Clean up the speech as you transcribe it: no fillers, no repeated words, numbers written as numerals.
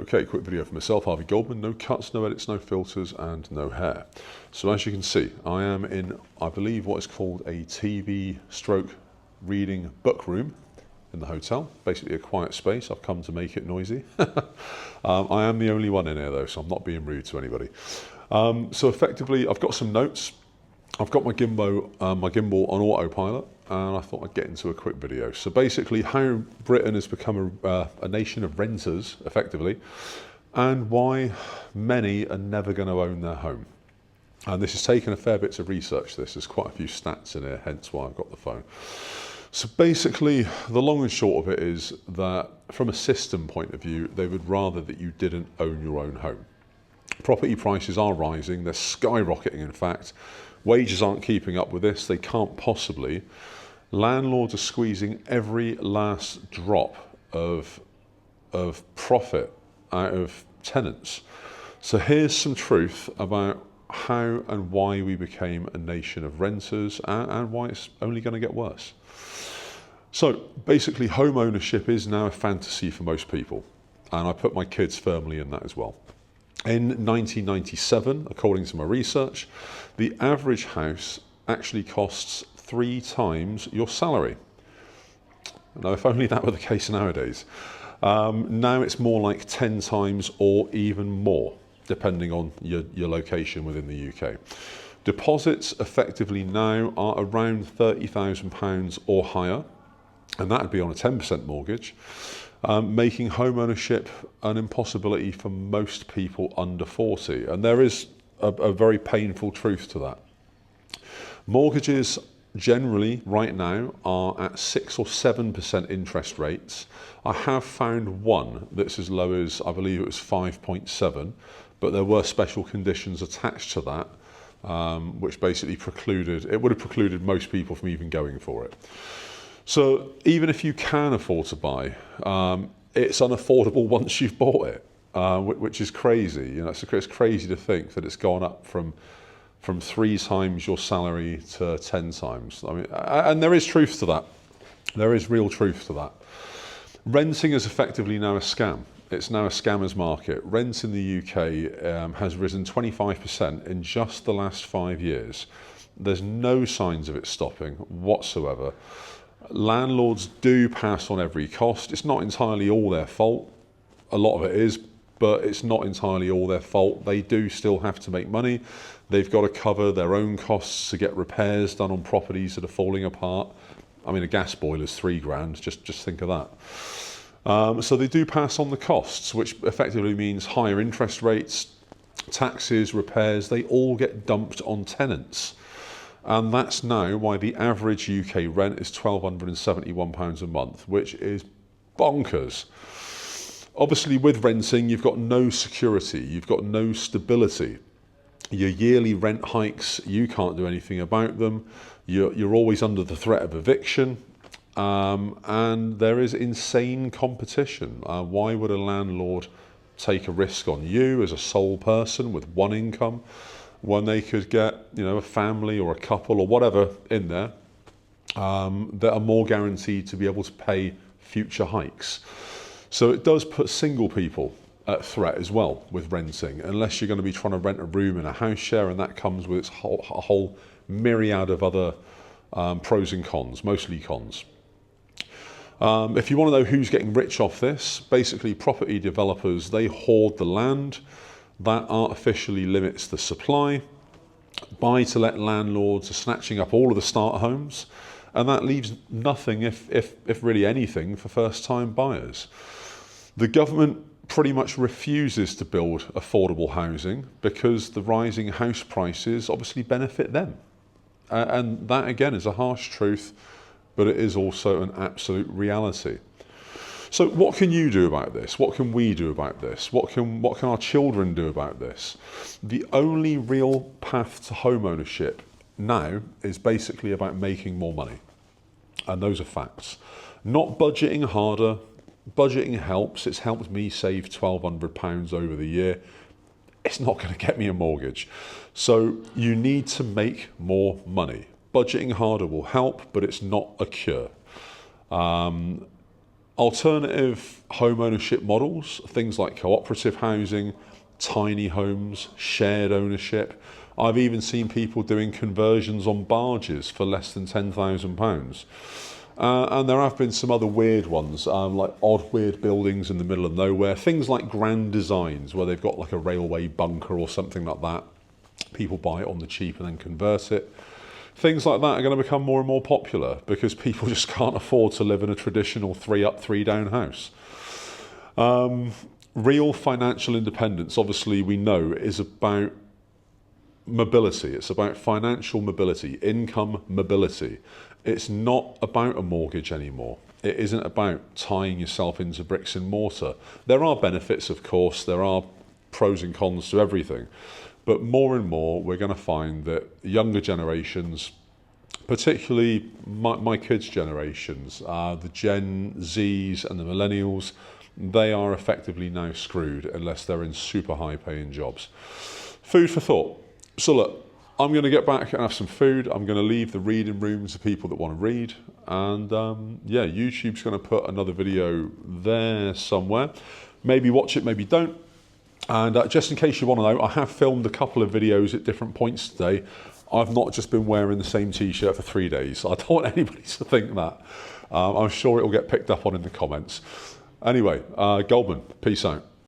Okay, quick video for myself, Harvey Goldman. No cuts, no edits, no filters, and no hair. So as you can see, I am in, I believe, what is called a TV stroke reading book room in the hotel. Basically a quiet space. I've come to make it noisy. I am the only one in here though, so I'm not being rude to anybody. So effectively, I've got some notes. I've got my gimbal on autopilot, and I thought I'd get into a quick video. So basically, how Britain has become a nation of renters, effectively, and why many are never going to own their home. And this has taken a fair bit to research this. There's quite a few stats in here, hence why I've got the phone. So basically, the long and short of it is that from a system point of view, they would rather that you didn't own your own home. Property prices are rising, they're skyrocketing in fact. Wages aren't keeping up with this, they can't possibly. Landlords are squeezing every last drop of profit out of tenants. So here's some truth about how and why we became a nation of renters and why it's only going to get worse. So basically, home ownership is now a fantasy for most people, and I put my kids firmly in that as well. In 1997, according to my research, the average house actually costs 3 times your salary. Now, if only that were the case nowadays. Now it's more like 10 times or even more, depending on your location within the UK. Deposits effectively now are around £30,000 or higher, and that would be on a 10% mortgage. Making home ownership an impossibility for most people under 40. And there is a very painful truth to that. Mortgages generally right now are at 6 or 7% interest rates. I have found one that's as low as, I believe it was 5.7, but there were special conditions attached to that, which basically would have precluded most people from even going for it. So even if you can afford to buy, it's unaffordable once you've bought it, which is crazy. You know, it's crazy to think that it's gone up from 3 times your salary to 10 times. I mean, and there is truth to that. There is real truth to that. Renting is effectively now a scam. It's now a scammer's market. Rent in the UK has risen 25% in just the last 5 years. There's no signs of it stopping whatsoever. Landlords do pass on every cost. It's not entirely all their fault. A lot of it is, but it's not entirely all their fault. They do still have to make money. They've got to cover their own costs to get repairs done on properties that are falling apart. I mean, a gas boiler's £3 grand, just think of that. So they do pass on the costs, which effectively means higher interest rates, taxes, repairs, they all get dumped on tenants. And that's now why the average UK rent is £1,271 a month, which is bonkers. Obviously, with renting, you've got no security, you've got no stability. Your yearly rent hikes, you can't do anything about them. You're always under the threat of eviction. And there is insane competition. Why would a landlord take a risk on you as a sole person with one income when they could get, you know, a family or a couple or whatever in there that are more guaranteed to be able to pay future hikes? So it does put single people at threat as well with renting, unless you're going to be trying to rent a room in a house share, and that comes with a whole myriad of other pros and cons, mostly cons. If you want to know who's getting rich off this, basically property developers, they hoard the land. That artificially limits the supply. Buy-to-let landlords are snatching up all of the starter homes, and that leaves nothing, if really anything, for first-time buyers. The government pretty much refuses to build affordable housing because the rising house prices obviously benefit them. And that, again, is a harsh truth, but it is also an absolute reality. So what can you do about this? What can we do about this? What can our children do about this? The only real path to home ownership now is basically about making more money. And those are facts. Not budgeting harder. Budgeting helps. It's helped me save £1,200 over the year. It's not going to get me a mortgage. So you need to make more money. Budgeting harder will help, but it's not a cure. Alternative home ownership models, things like cooperative housing, tiny homes, shared ownership. I've even seen people doing conversions on barges for less than £10,000. And there have been some other weird ones, like odd weird buildings in the middle of nowhere, things like grand designs where they've got like a railway bunker or something like that. People buy it on the cheap and then convert it. Things like that are going to become more and more popular because people just can't afford to live in a traditional 3 up, 3 down house. Real financial independence, obviously we know, is about mobility. It's about financial mobility, income mobility. It's not about a mortgage anymore. It isn't about tying yourself into bricks and mortar. There are benefits, of course, there are pros and cons to everything. But more and more, we're going to find that younger generations, particularly my kids' generations, the Gen Zs and the millennials, they are effectively now screwed unless they're in super high paying jobs. Food for thought. So look, I'm going to get back and have some food. I'm going to leave the reading room to people that want to read. And yeah, YouTube's going to put another video there somewhere. Maybe watch it, maybe don't. And just in case you want to know, I have filmed a couple of videos at different points today. I've not just been wearing the same t-shirt for 3 days. I don't want anybody to think that. I'm sure it will get picked up on in the comments. Anyway, Goldman, peace out.